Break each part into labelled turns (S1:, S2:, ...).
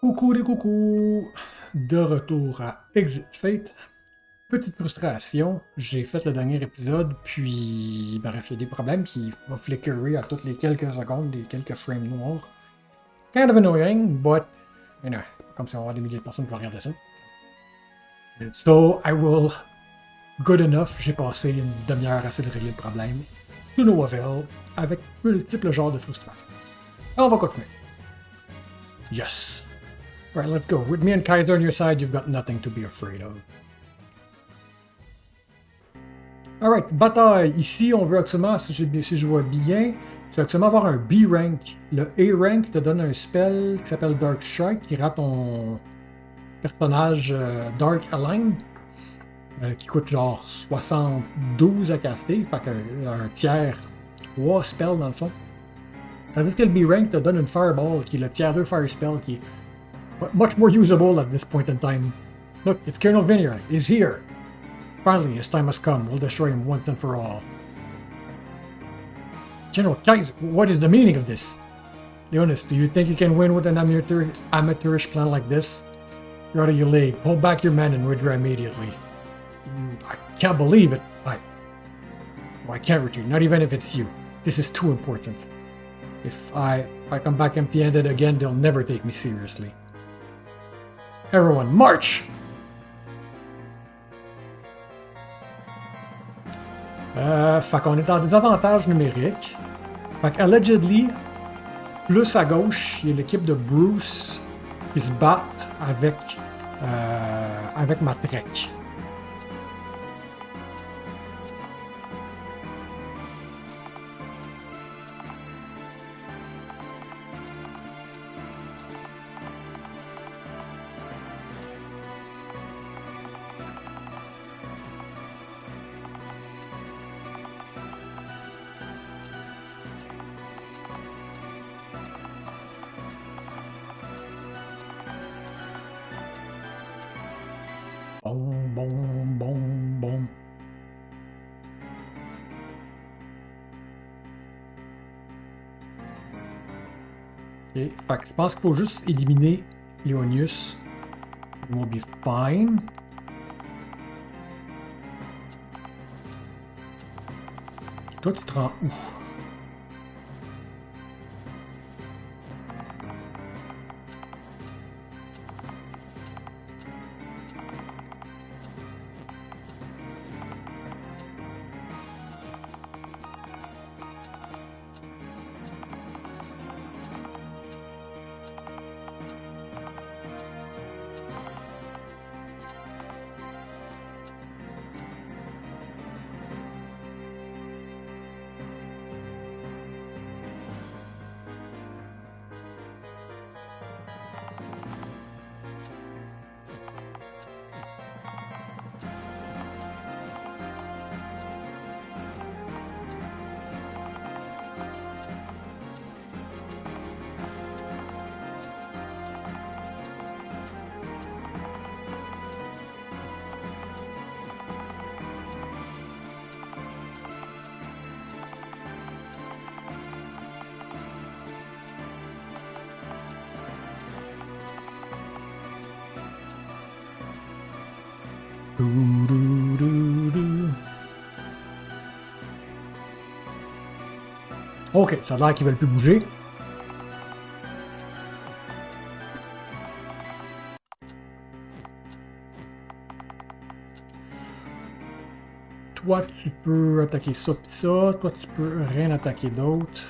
S1: Coucou les coucous! De retour à Exit Fate. Petite frustration, j'ai fait le dernier épisode, puis bref, il y a des problèmes qui vont flickerer à toutes les quelques secondes, des quelques frames noirs. Kind of annoying, but, you know, comme ça, on va avoir des milliers de personnes qui vont regarder ça. So, I will... Good enough, j'ai passé une demi-heure à essayer de régler le problème. To no avail, avec multiples genres de frustration. On va continuer. Yes! Alright, let's go. With me and Kaiser on your side, you've got nothing to be afraid of. Alright, bataille. Ici, on veut actuellement, si je vois bien, tu veux actuellement avoir un B-rank. Le A-rank te donne un spell qui s'appelle Dark Strike, qui rend ton personnage Dark Align, qui coûte genre 72 à caster, fait qu'un tiers 3 spells dans le fond. Tandis que le B-rank te donne une Fireball, qui est le tiers 2 Fire Spell, qui est much more usable at this point in time. Look, it's Colonel Vineyard. He's here. Finally, his time has come. We'll destroy him once and for all. General Kaiser, what is the meaning of this? Leonis, do you think you can win with an amateurish plan like this? You're out of your league. Pull back your men and withdraw immediately. I can't believe it. I can't retreat, not even if it's you. This is too important. If I come back empty-handed again, they'll never take me seriously. Everyone, march! Fait qu'on est en désavantage numérique. Fait qu'allegedly, plus à gauche, il y a l'équipe de Bruce qui se battent avec ma trek. Bon. Ok, fait que je pense qu'il faut juste éliminer Leonius. We'll be fine. Toi, tu te rends où? Ok, ça a l'air qu'ils veulent plus bouger. Toi, tu peux attaquer ça pis ça. Toi, tu peux rien attaquer d'autre.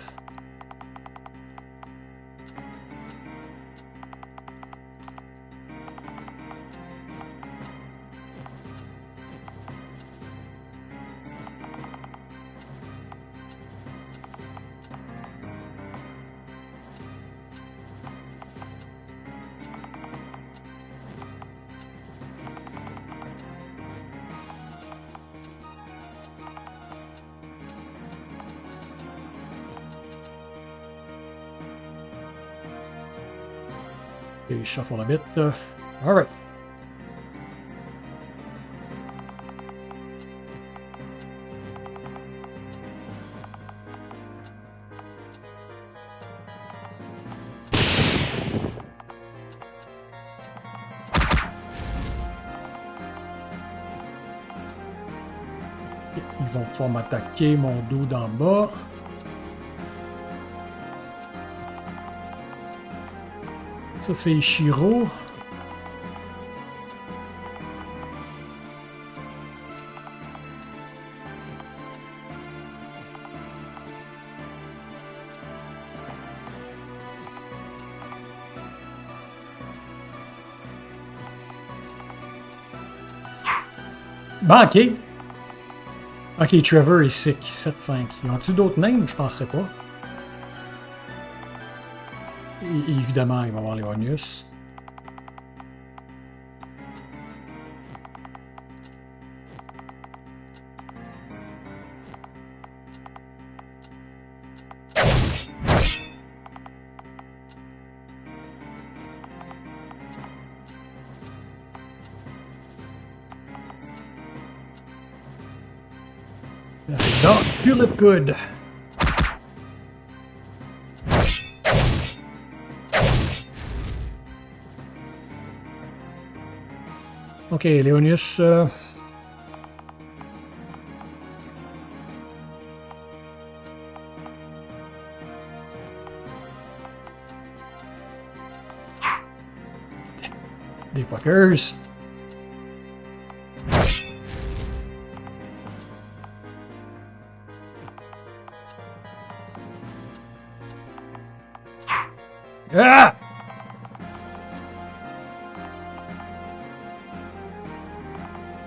S1: Et shuffle a bit. Alright. Ils vont pouvoir m'attaquer mon dos d'en bas. Ça, c'est Ishiro. Banqué! Ok, Trevor est sick. 7-5. Ils ont-tu d'autres names? Je penserais pas. Et évidemment, il va y avoir Léonius. Don't feel it good. Ok, Léonius. Des fuckers. Ah!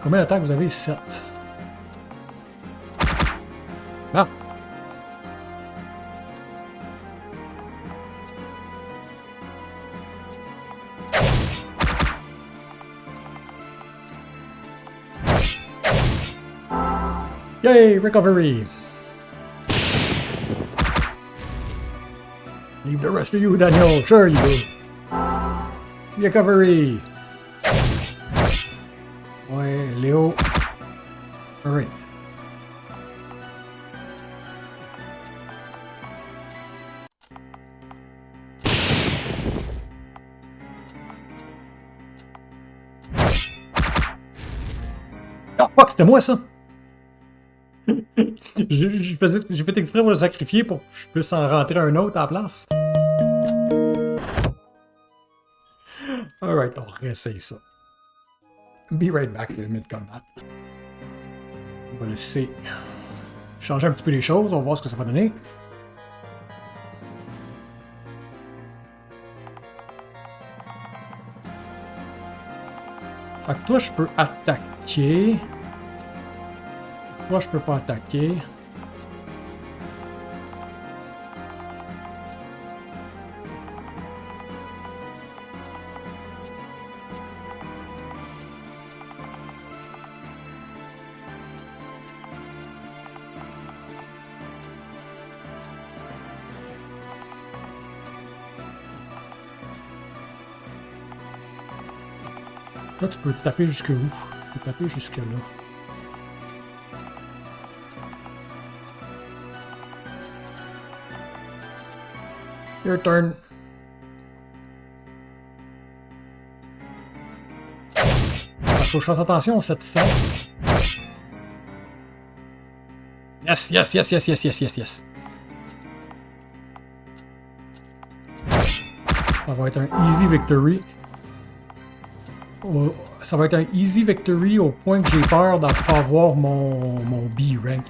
S1: Combien d'attaques vous avez? 7. Ah! Yay! Recovery! Leave the rest of you, Daniel. Sure you do. Recovery. Ouais, Léo. Alright. Ah, fuck, c'était moi ça! J'ai fait exprès pour le sacrifier pour que je puisse en rentrer un autre à la place. Alright, on réessaye ça. Be right back, mid-combat. On va laisser changer un petit peu les choses, on va voir ce que ça va donner. Fait que toi, je peux attaquer. Toi, je peux pas attaquer. Toi, tu peux taper jusque où? Tu peux taper jusque là. Your turn. Faut que je fasse attention aux 700. Yes, yes, yes, yes, yes, yes, yes, yes. Ça va être un easy victory. Ça va être un easy victory au point que j'ai peur de ne pas avoir mon B rank.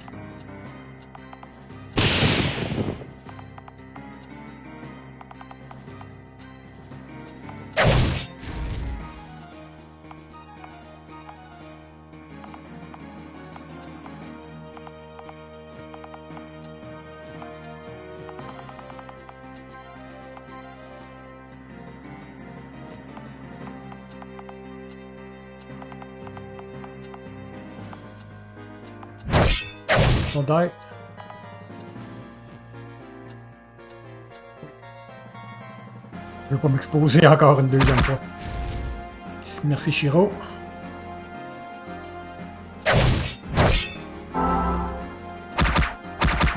S1: Don't die. Je veux pas m'exposer encore une deuxième fois. Merci Shiro.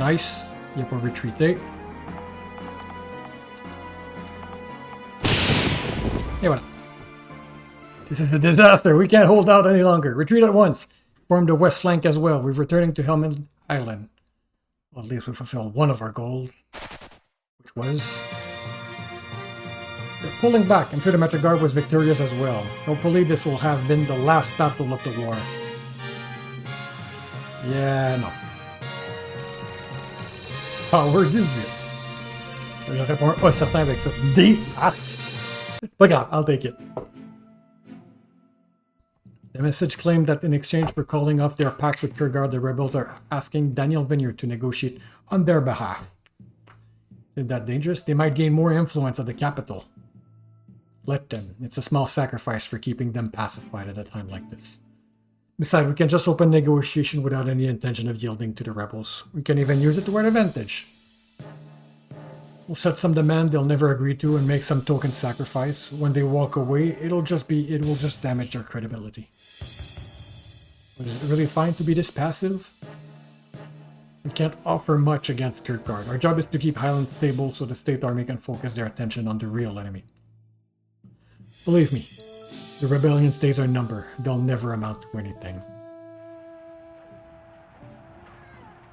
S1: Nice. Il n'a pas retreaté. Et voilà. This is a disaster. We can't hold out any longer. Retreat at once. Form the west flank as well. We're returning to Helmand Island. Well, at least we fulfilled one of our goals, which was... They're pulling back. I'm sure the Metrogard was victorious as well. Hopefully this will have been the last battle of the war. Yeah, non. Power 18. Je réponds pas certain avec ça. Des arcs. Pas grave, I'll take it. The message claimed that in exchange for calling off their pacts with Kurgard, the rebels are asking Daniel Vineyard to negotiate on their behalf. Isn't that dangerous? They might gain more influence at the capital. Let them. It's a small sacrifice for keeping them pacified at a time like this. Besides, we can just open negotiation without any intention of yielding to the rebels. We can even use it to our advantage. We'll set some demand they'll never agree to and make some token sacrifice. When they walk away, it will just damage their credibility. But is it really fine to be this passive? We can't offer much against Kurgard. Our job is to keep Highland stable so the state army can focus their attention on the real enemy. Believe me, the rebellion's days are numbered. They'll never amount to anything.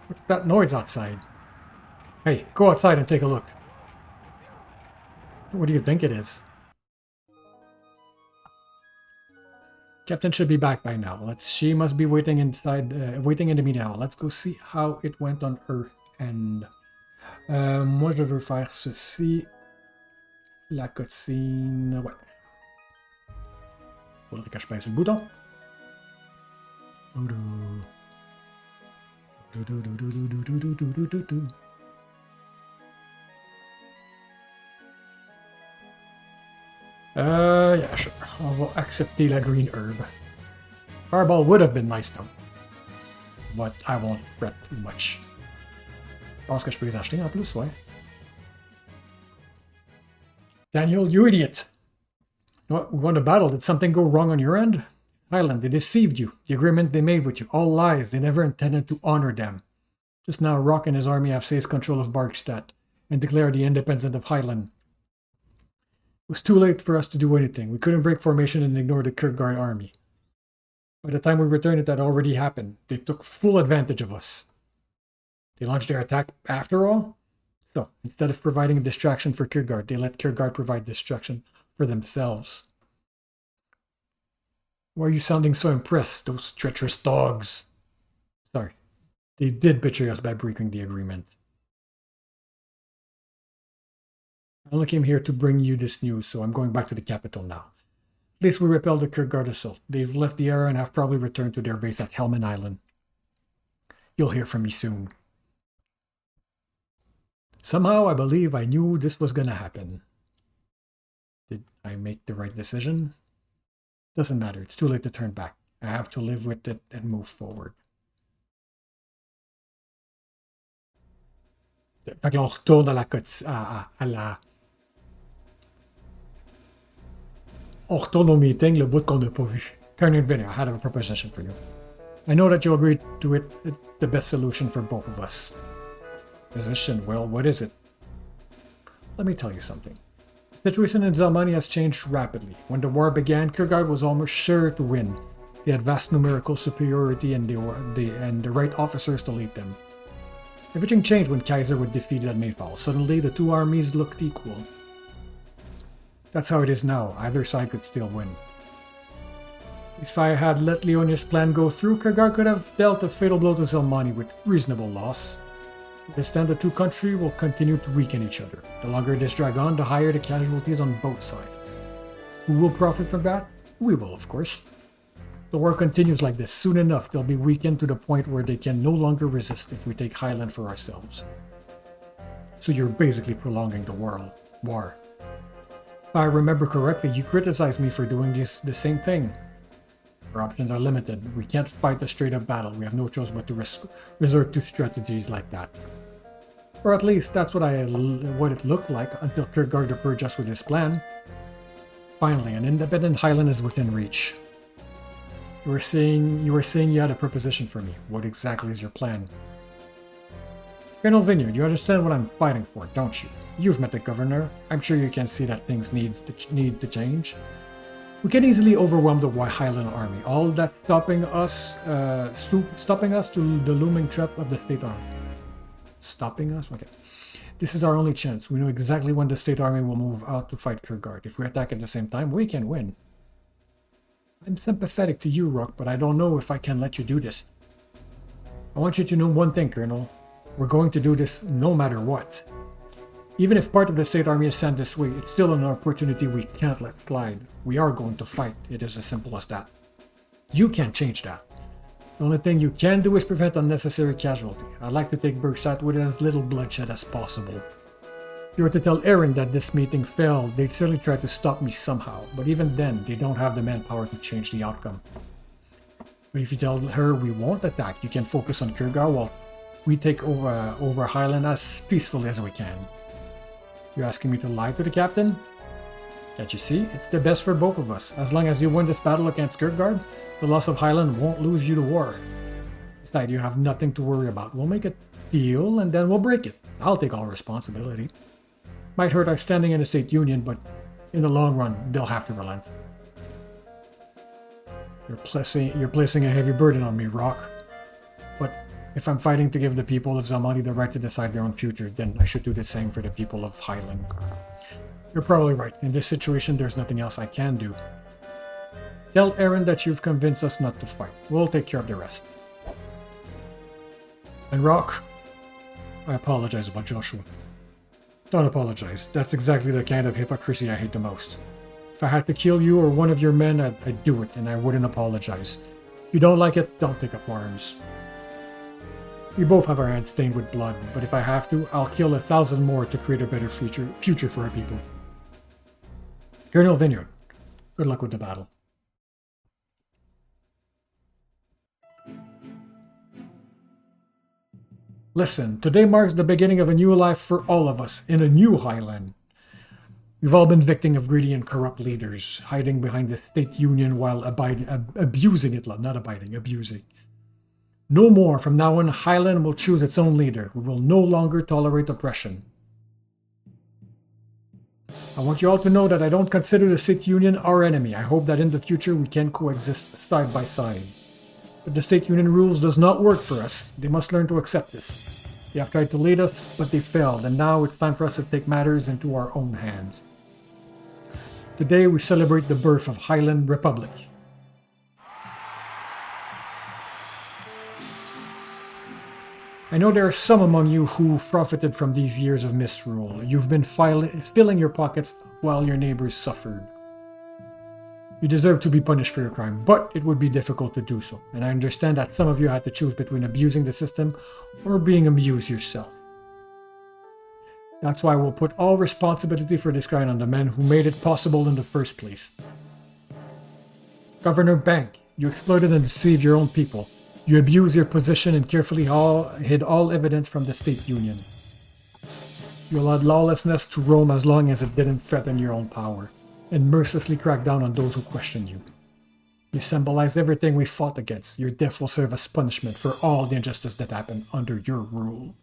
S1: What's that noise outside? Hey, go outside and take a look. What do you think it is? Captain should be back by now. She must be waiting inside, waiting in the meeting now. Let's go see how it went on her end. Moi, je veux faire ceci. La cutscene, ouais. Faudrait que je pèse le bouton. Yeah, sure. On va accepter la green herb. Fireball would have been nice though. But I won't fret too much. Je pense que je peux les acheter en plus, ouais. Daniel, you idiot! What, we won the battle. Did something go wrong on your end? Highland, they deceived you. The agreement they made with you, all lies. They never intended to honor them. Just now, Rock and his army have seized control of Barkstadt and declared the independence of Highland. It was too late for us to do anything. We couldn't break formation and ignore the Kurgard army. By the time we returned, it had already happened. They took full advantage of us. They launched their attack after all? So, instead of providing a distraction for Kurgard, they let Kurgard provide distraction for themselves. Why are you sounding so impressed, those treacherous dogs? Sorry. They did betray us by breaking the agreement. I only came here to bring you this news, so I'm going back to the capital now. At least we repelled the Kurgard assault. They've left the area and have probably returned to their base at Helmand Island. You'll hear from me soon. Somehow I believe I knew this was gonna happen. Did I make the right decision? Doesn't matter, it's too late to turn back. I have to live with it and move forward. Fait que là, on retourne on retourne au meeting, le bout qu'on n'a pas vu. Colonel Vinny, I had a proposition for you. I know that you agreed to it. It's the best solution for both of us. Position, well, what is it? Let me tell you something. The situation in Zelmani has changed rapidly. When the war began, Kurgard was almost sure to win. They had vast numerical superiority and the right officers to lead them. Everything changed when Kaiser was defeated at Mayfall. Suddenly, the two armies looked equal. That's how it is now. Either side could still win. If I had let Leonia's plan go through, Kurgard could have dealt a fatal blow to Zelmani with reasonable loss. This time, the two countries will continue to weaken each other. The longer this drags on, the higher the casualties on both sides. Who will profit from that? We will, of course. The war continues like this. Soon enough, they'll be weakened to the point where they can no longer resist if we take Highland for ourselves. So you're basically prolonging the war. If I remember correctly, you criticized me for doing the same thing. Our options are limited. We can't fight a straight-up battle. We have no choice but to resort to strategies like that. Or at least that's what it looked like until Kurgard approached us with his plan. Finally, an independent Highland is within reach. You were saying you had a proposition for me. What exactly is your plan? Colonel Vineyard, you understand what I'm fighting for, don't you? You've met the governor. I'm sure you can see that things need to change. We can easily overwhelm the Highland army. All that stopping us to the looming threat of the state army. Stopping us? Okay. This is our only chance. We know exactly when the state army will move out to fight Kurgard. If we attack at the same time, we can win. I'm sympathetic to you, Rook, but I don't know if I can let you do this. I want you to know one thing, Colonel. We're going to do this no matter what. Even if part of the state army is sent this way, it's still an opportunity we can't let slide. We are going to fight. It is as simple as that. You can't change that. The only thing you can do is prevent unnecessary casualty. I'd like to take Bergsat with as little bloodshed as possible. If you were to tell Erin that this meeting failed, they'd certainly try to stop me somehow, but even then, they don't have the manpower to change the outcome. But if you tell her we won't attack, you can focus on Kurgard while we take over Highland as peacefully as we can. You're asking me to lie to the captain? Can't you see? It's the best for both of us. As long as you win this battle against Kurgard, the loss of Highland won't lose you the war. Besides, you have nothing to worry about. We'll make a deal and then we'll break it. I'll take all responsibility. Might hurt our standing in the state union, but in the long run, they'll have to relent. You're placing a heavy burden on me, Rock. But if I'm fighting to give the people of Zamali the right to decide their own future, then I should do the same for the people of Highland. You're probably right. In this situation, there's nothing else I can do. Tell Erin that you've convinced us not to fight. We'll take care of the rest. And Rock, I apologize about Joshua. Don't apologize. That's exactly the kind of hypocrisy I hate the most. If I had to kill you or one of your men, I'd do it, and I wouldn't apologize. If you don't like it, don't take up arms. We both have our hands stained with blood, but if I have to, I'll kill 1,000 more to create a better future for our people. Colonel Vineyard, good luck with the battle. Listen, today marks the beginning of a new life for all of us in a new Highland. We've all been victims of greedy and corrupt leaders, hiding behind the state union while abusing it, not abiding, abusing. No more. From now on, Highland will choose its own leader. We will no longer tolerate oppression. I want you all to know that I don't consider the state union our enemy. I hope that in the future we can coexist side by side. But the state union rules does not work for us. They must learn to accept this. They have tried to lead us, but they failed, and now it's time for us to take matters into our own hands. Today we celebrate the birth of Highland Republic. I know there are some among you who profited from these years of misrule. You've been filling your pockets while your neighbors suffered. You deserve to be punished for your crime, but it would be difficult to do so, and I understand that some of you had to choose between abusing the system or being abused yourself. That's why we'll put all responsibility for this crime on the men who made it possible in the first place. Governor Bank, you exploited and deceived your own people. You abused your position and carefully hid all evidence from the state union. You allowed lawlessness to roam as long as it didn't threaten your own power, and mercilessly cracked down on those who questioned you. You symbolize everything we fought against. Your death will serve as punishment for all the injustice that happened under your rule.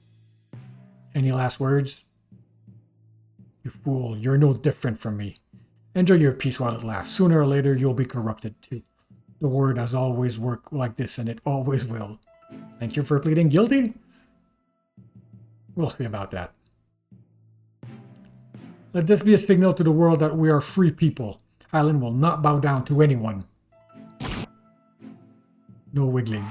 S1: Any last words? You fool, you're no different from me. Enjoy your peace while it lasts. Sooner or later, you'll be corrupted too. The word has always worked like this, and it always will. Thank you for pleading guilty? We'll see about that. Let this be a signal to the world that we are free people. Highland will not bow down to anyone. No wiggling.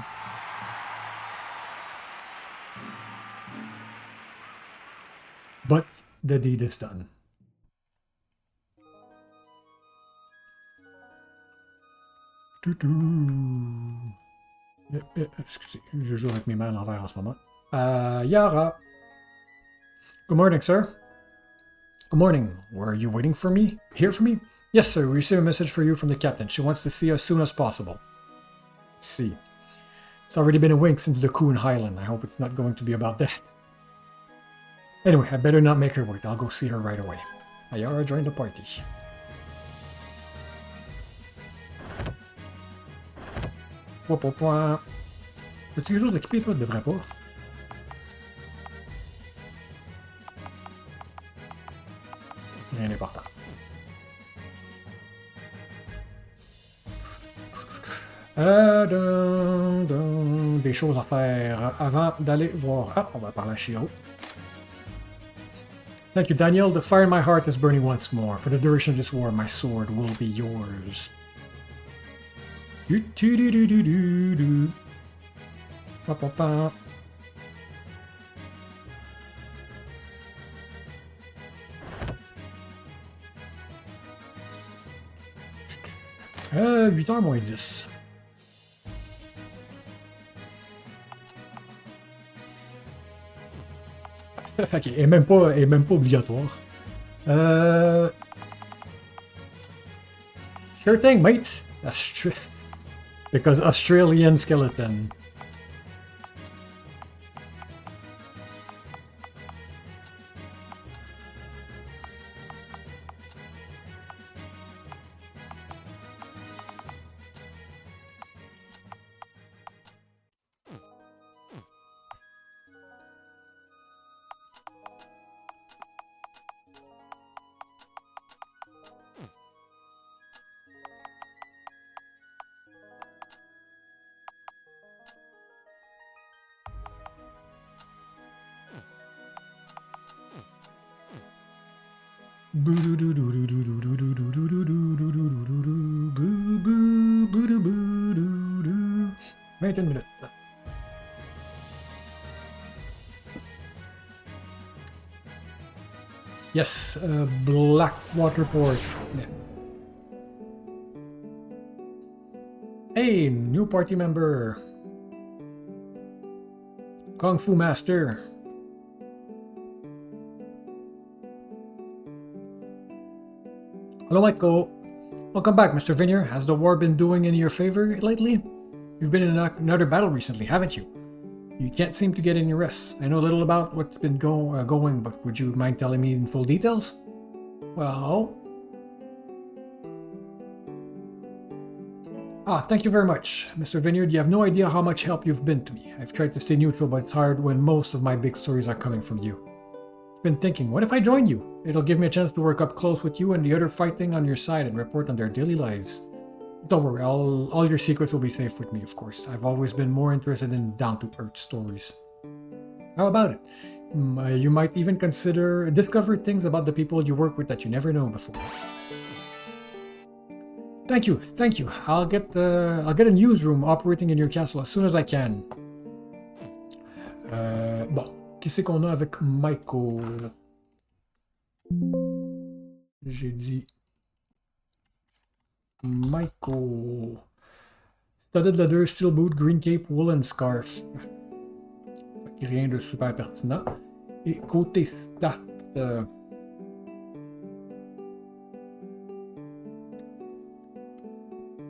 S1: But the deed is done. Excusez, je joue avec mes mains à l'envers en ce moment. Yara. Good morning, sir. Good morning. Were you waiting for me? Here for me? Yes, sir. We received a message for you from the captain. She wants to see you as soon as possible. See. It's already been a week since the coup in Highland. I hope it's not going to be about that. Anyway, I better not make her wait. I'll go see her right away. Ayara joined the party. Peux-tu quelque chose d'équipé, toi? Devrais pas. Rien d'important. Des choses à faire avant d'aller voir. Ah, on va parler à Shiro. Thank you, Daniel. The fire in my heart is burning once more. For the duration of this war, my sword will be yours. Pa. 8h moins 10. Ok, et même pas obligatoire. Sure thing, mate. Because Australian skeleton. Minutes. Yes, Blackwater Port. Yeah. Hey, new party member. Kung Fu Master. Hello, Michael. Welcome back, Mr. Vineyard. Has the war been doing in your favor lately? You've been in another battle recently, haven't you? You can't seem to get any rest. I know little about what's been going, but would you mind telling me in full details? Well... thank you very much. Mr. Vineyard, you have no idea how much help you've been to me. I've tried to stay neutral, but it's hard when most of my big stories are coming from you. I've been thinking, what if I join you? It'll give me a chance to work up close with you and the other fighting on your side and report on their daily lives. Don't worry, all your secrets will be safe with me, of course. I've always been more interested in down-to-earth stories. How about it? You might even discover things about the people you work with that you never know before. Thank you. I'll get a newsroom operating in your castle as soon as I can. Bon, qu'est-ce qu'on a avec Michael? J'ai dit... Michael. Studded leather, steel boot, green cape, woolen scarf. Rien de super pertinent. Et côté stats...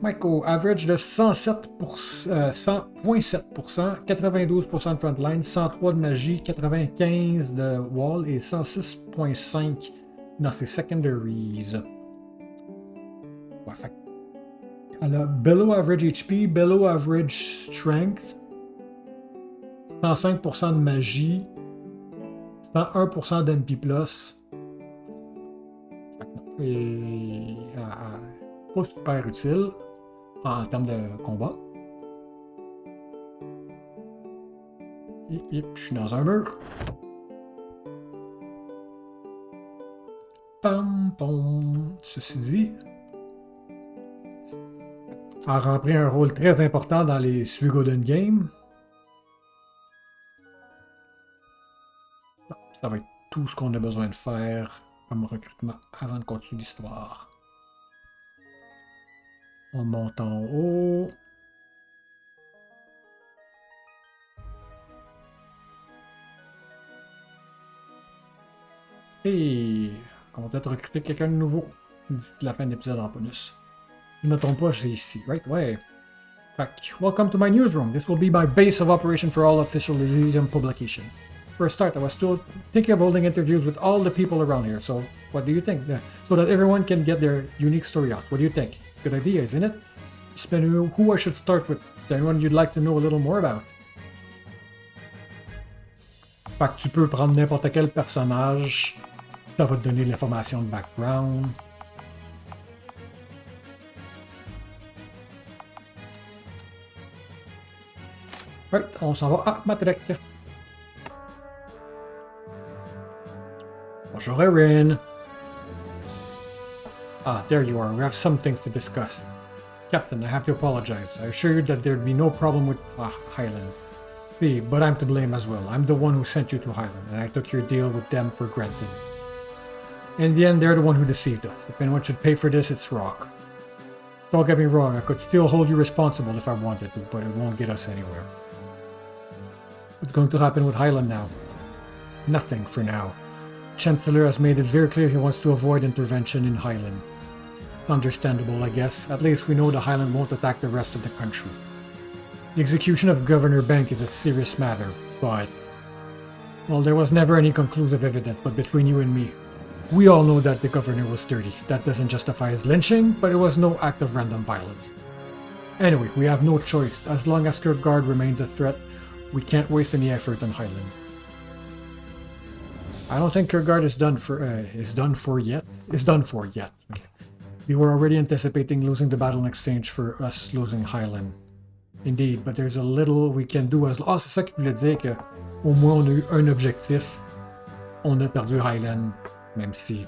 S1: Michael, average de 100.7%, 92% de frontline, 103 de magie, 95 de wall et 106.5 dans ses secondaries. Ouais, fait. Elle a below average HP, below average strength, 105% de magie, 101% d'NP+. Et pas super utile en termes de combat. Et je suis dans un mur. Pam, pam. Ceci dit, a rempli un rôle très important dans les Suikoden Games. Ça va être tout ce qu'on a besoin de faire comme recrutement avant de continuer l'histoire. On monte en haut. Et on va peut-être recruter quelqu'un de nouveau d'ici la fin de l'épisode en bonus. Je ne me trompe pas, c'est ici, right? Ouais. Welcome to my newsroom. This will be my base of operation for all official Elysium publication. For a start, I was still thinking of holding interviews with all the people around here. So, what do you think? So that everyone can get their unique story out. What do you think? Good idea, isn't it? Who I should start with? Is there anyone you'd like to know a little more about? Fait que tu peux prendre n'importe quel personnage. Ça va te donner l'information de background. Right, on s'en va à Matrek. Bonjour, Erin. Ah, there you are. We have some things to discuss. Captain, I have to apologize. I assure you that there'd be no problem with Highland. See, but I'm to blame as well. I'm the one who sent you to Highland, and I took your deal with them for granted. In the end, they're the one who deceived us. If anyone should pay for this, it's Rock. Don't get me wrong, I could still hold you responsible if I wanted to, but it won't get us anywhere. What's going to happen with Highland now? Nothing for now. Chancellor has made it very clear he wants to avoid intervention in Highland. Understandable, I guess. At least we know the Highland won't attack the rest of the country. The execution of Governor Bank is a serious matter, but... well, there was never any conclusive evidence, but between you and me, we all know that the governor was dirty. That doesn't justify his lynching, but it was no act of random violence. Anyway, we have no choice. As long as Kirkgard remains a threat, we can't waste any effort on Highland. I don't think Kirkgard is done for yet. Okay. We were already anticipating losing the battle in exchange for us losing Highland. Indeed, but there's a little we can do as... Ah, c'est ça qui voulait dire que au moins on a eu un objectif. On a perdu Highland, même si...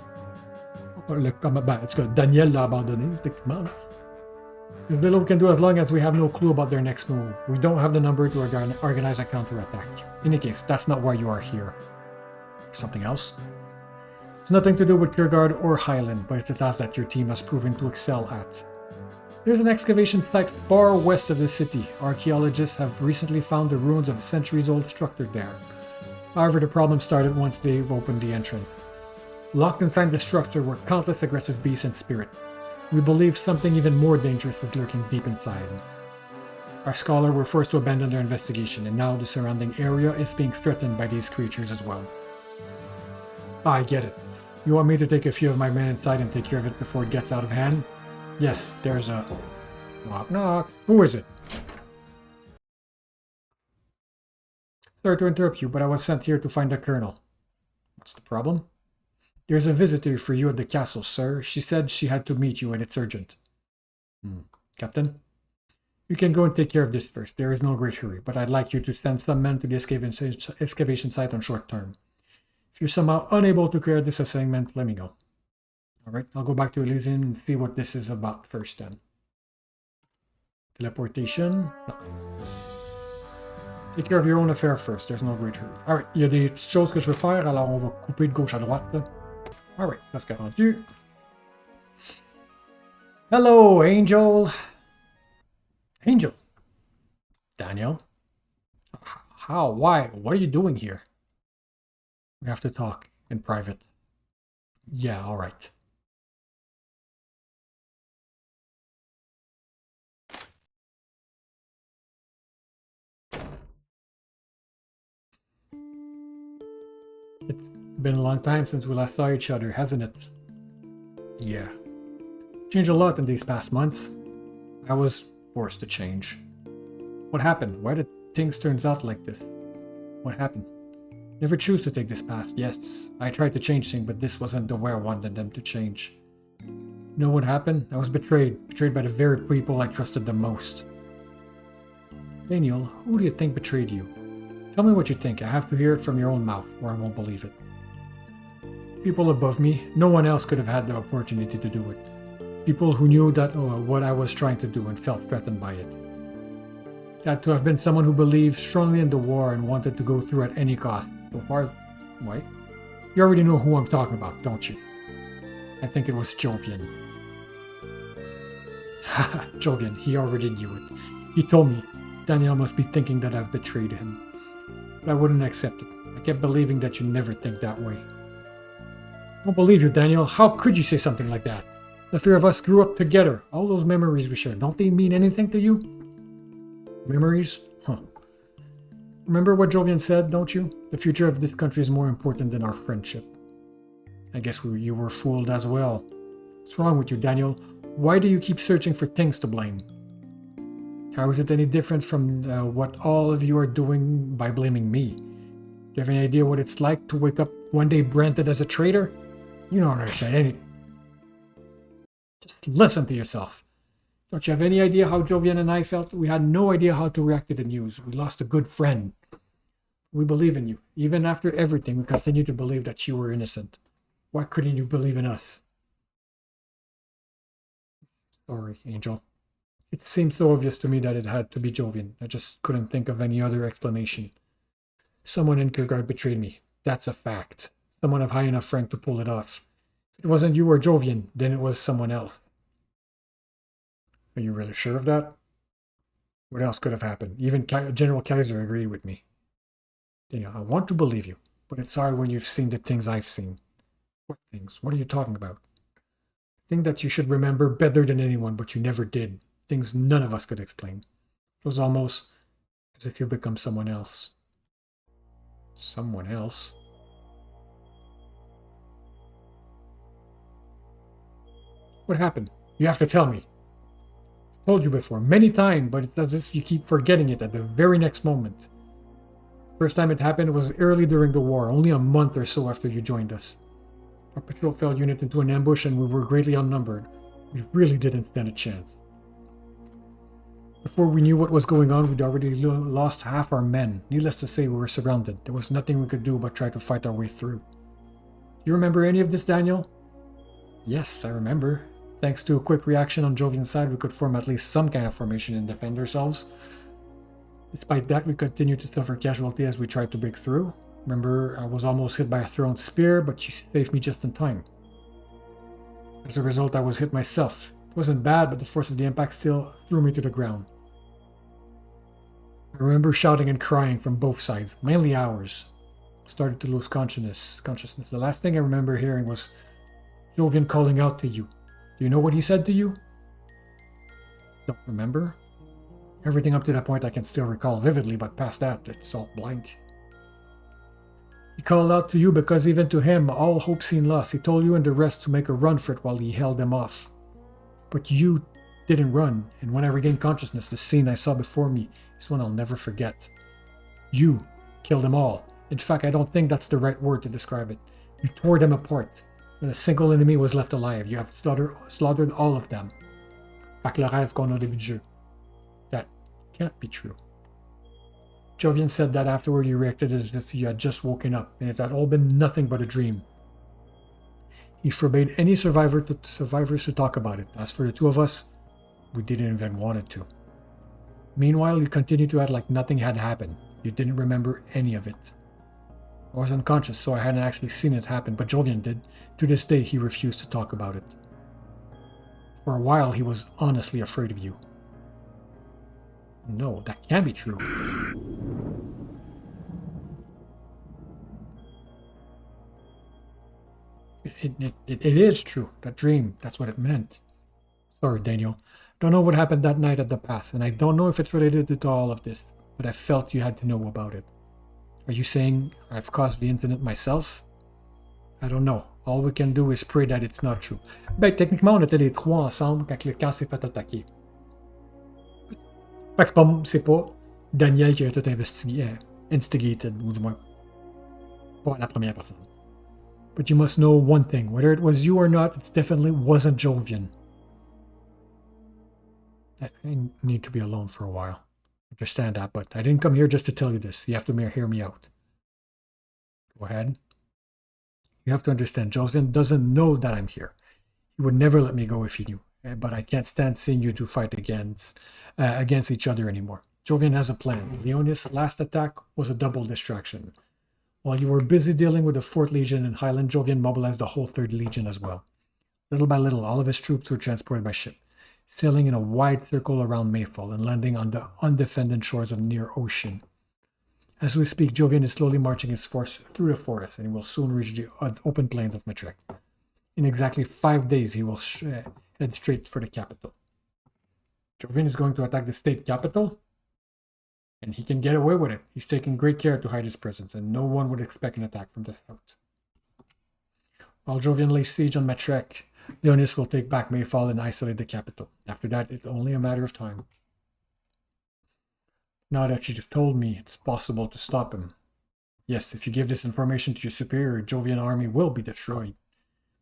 S1: Daniel l'a abandonné, techniquement. There's little we can do as long as we have no clue about their next move. We don't have the number to organize a counterattack. In any case, that's not why you are here. Something else? It's nothing to do with Kirkgard or Highland, but it's a task that your team has proven to excel at. There's an excavation site far west of the city. Archaeologists have recently found the ruins of a centuries-old structure there. However, the problem started once they opened the entrance. Locked inside the structure were countless aggressive beasts and spirits. We believe something even more dangerous is lurking deep inside. Our scholars were forced to abandon their investigation, and now the surrounding area is being threatened by these creatures as well. I get it. You want me to take a few of my men inside and take care of it before it gets out of hand? Yes, there's a... knock knock. Who is it? Sorry to interrupt you, but I was sent here to find the colonel. What's the problem? There's a visitor for you at the castle, sir. She said she had to meet you and it's urgent. Captain? You can go and take care of this first. There is no great hurry, but I'd like you to send some men to the excavation site on short term. If you're somehow unable to carry this assignment, let me know. Alright, I'll go back to Elysium and see what this is about first then. Teleportation? No. Take care of your own affair first, there's no great hurry. Alright, il y a des petites choses que je veux faire, alors on va couper de gauche à droite. Alright, that's got rendu. Hello, Angel! Angel! Daniel? How? Why? What are you doing here? We have to talk in private. Yeah, alright. It's been a long time since we last saw each other, hasn't it? Yeah. Changed a lot in these past months. I was forced to change. What happened? Why did things turn out like this? What happened? Never choose to take this path. Yes, I tried to change things, but this wasn't the way I wanted them to change. You know what happened? I was betrayed. Betrayed by the very people I trusted the most. Daniel, who do you think betrayed you? Tell me what you think. I have to hear it from your own mouth, or I won't believe it. People above me. No one else could have had the opportunity to do it. People who knew that what I was trying to do and felt threatened by it. Had to have been someone who believed strongly in the war and wanted to go through at any cost. So far, wait. You already know who I'm talking about, don't you? I think it was Jovian. Haha, Jovian, he already knew it. He told me Daniel must be thinking that I've betrayed him. But I wouldn't accept it. I kept believing that you never think that way. I don't believe you, Daniel. How could you say something like that? The three of us grew up together. All those memories we shared, don't they mean anything to you? Memories? Huh. Remember what Jovian said, don't you? The future of this country is more important than our friendship. I guess you were fooled as well. What's wrong with you, Daniel? Why do you keep searching for things to blame? How is it any different from what all of you are doing by blaming me? Do you have any idea what it's like to wake up one day branded as a traitor? You don't understand anything. Just listen to yourself. Don't you have any idea how Jovian and I felt? We had no idea how to react to the news. We lost a good friend. We believe in you. Even after everything, we continue to believe that you were innocent. Why couldn't you believe in us? Sorry, Angel. It seemed so obvious to me that it had to be Jovian. I just couldn't think of any other explanation. Someone in Kierkegaard betrayed me. That's a fact. Someone of high enough rank to pull it off. If it wasn't you or Jovian, then it was someone else. Are you really sure of that? What else could have happened? Even General Kaiser agreed with me. Daniel, I want to believe you, but it's hard when you've seen the things I've seen. What things? What are you talking about? Things that you should remember better than anyone, but you never did. Things none of us could explain. It was almost as if you've become someone else. Someone else? What happened? You have to tell me. I've told you before, many times, but it's as if you keep forgetting it at the very next moment. First time it happened was early during the war, only a month or so after you joined us. Our patrol fell unit into an ambush and we were greatly outnumbered. We really didn't stand a chance. Before we knew what was going on, we'd already lost half our men. Needless to say, we were surrounded. There was nothing we could do but try to fight our way through. Do you remember any of this, Daniel? Yes, I remember. Thanks to a quick reaction on Jovian's side, we could form at least some kind of formation and defend ourselves. Despite that, we continued to suffer casualty as we tried to break through. Remember, I was almost hit by a thrown spear, but you saved me just in time. As a result, I was hit myself. It wasn't bad, but the force of the impact still threw me to the ground. I remember shouting and crying from both sides, mainly ours. I started to lose consciousness. The last thing I remember hearing was Jovian calling out to you. Do you know what he said to you? Don't remember. Everything up to that point I can still recall vividly, but past that, it's all blank. He called out to you because even to him, all hope seemed lost. He told you and the rest to make a run for it while he held them off. But you didn't run, and when I regained consciousness, the scene I saw before me is one I'll never forget. You killed them all. In fact, I don't think that's the right word to describe it. You tore them apart. When a single enemy was left alive, you have slaughtered all of them. Fait que le rêve qu'on a au début du jeu. That can't be true. Jovian said that afterward you reacted as if you had just woken up, and it had all been nothing but a dream. He forbade any survivors to talk about it. As for the two of us, we didn't even want it to. Meanwhile, you continued to act like nothing had happened. You didn't remember any of it. I was unconscious, so I hadn't actually seen it happen, but Jovian did. To this day, he refused to talk about it. For a while, he was honestly afraid of you. No, that can't be true. It is true. That dream, that's what it meant. Sorry, Daniel. Don't know what happened that night at the pass, and I don't know if it's related to all of this, but I felt you had to know about it. Are you saying I've caused the incident myself? I don't know. All we can do is pray that it's not true. Ben, techniquement, on était les trois ensemble quand le camp s'est fait attaquer. Fait que c'est pas Daniel qui a tout instigated, ou du moins, pas la première personne. But you must know one thing. Whether it was you or not, it definitely wasn't Jovian. I need to be alone for a while. I understand that, but I didn't come here just to tell you this. You have to hear me out. Go ahead. You have to understand, Jovian doesn't know that I'm here. He would never let me go if he knew. But I can't stand seeing you two fight against each other anymore. Jovian has a plan. Leonis' last attack was a double distraction. While you were busy dealing with the 4th Legion in Highland, Jovian mobilized the whole 3rd Legion as well. Little by little, all of his troops were transported by ship, sailing in a wide circle around Mayfall and landing on the undefended shores of near ocean. As we speak, Jovian is slowly marching his force through the forest, and he will soon reach the open plains of Matrek. In exactly 5 days, he will head straight for the capital. Jovian is going to attack the state capital, and he can get away with it. He's taking great care to hide his presence, and no one would expect an attack from the south. While Jovian lays siege on Matrek, Leonis will take back Mayfall and isolate the capital. After that, it's only a matter of time. Now that you've told me, it's possible to stop him. Yes, if you give this information to your superior, Jovian army will be destroyed.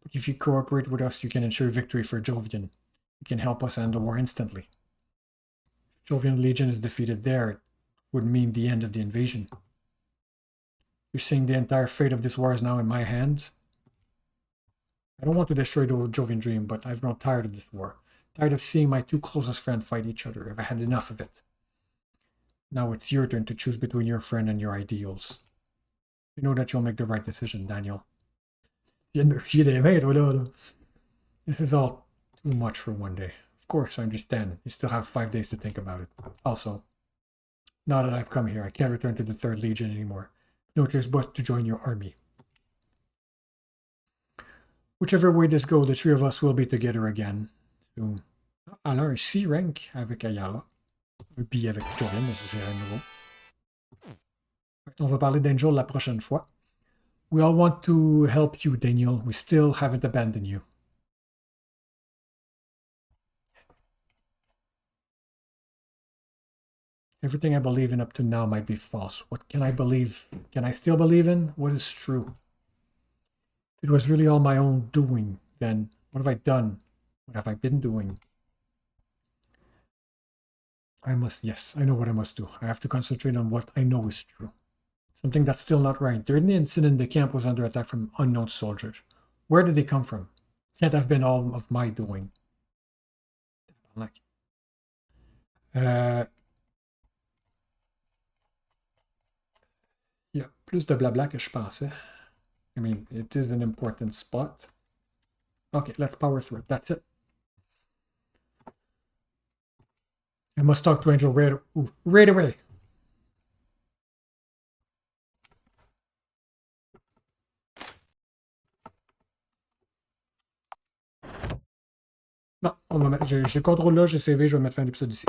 S1: But if you cooperate with us, you can ensure victory for Jovian. You can help us end the war instantly. If Jovian Legion is defeated there, it would mean the end of the invasion. You're saying the entire fate of this war is now in my hands? I don't want to destroy the Jovian dream, but I've grown tired of this war. Tired of seeing my two closest friends fight each other. I've had enough of it. Now it's your turn to choose between your friend and your ideals. You know that you'll make the right decision, Daniel. This is all too much for one day. Of course, I understand. You still have 5 days to think about it. Also, now that I've come here, I can't return to the 3rd Legion anymore. No choice but to join your army. Whichever way this goes, the 3 of us will be together again soon. Alors, un C rank avec Ayala. Un B avec Jovian, mais ça c'est un nouveau. On va parler d'Angel la prochaine fois. We all want to help you, Daniel. We still haven't abandoned you. Everything I believe in up to now might be false. What can I believe? Can I still believe in? What is true? It was really all my own doing, then what have I done? What have I been doing? Yes, I know what I must do. I have to concentrate on what I know is true. Something that's still not right. During the incident, the camp was under attack from unknown soldiers. Where did they come from? Can't have been all of my doing. Il y a plus de blabla que je pensais. I mean, it is an important spot. Okay, let's power through it. That's it. I must talk to Angel right away. Non, on va mettre, j'ai le contrôle là, j'ai CV, je vais mettre fin à l'épisode ici.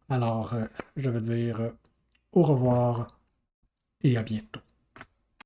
S1: Alors, je vais dire au revoir et à bientôt.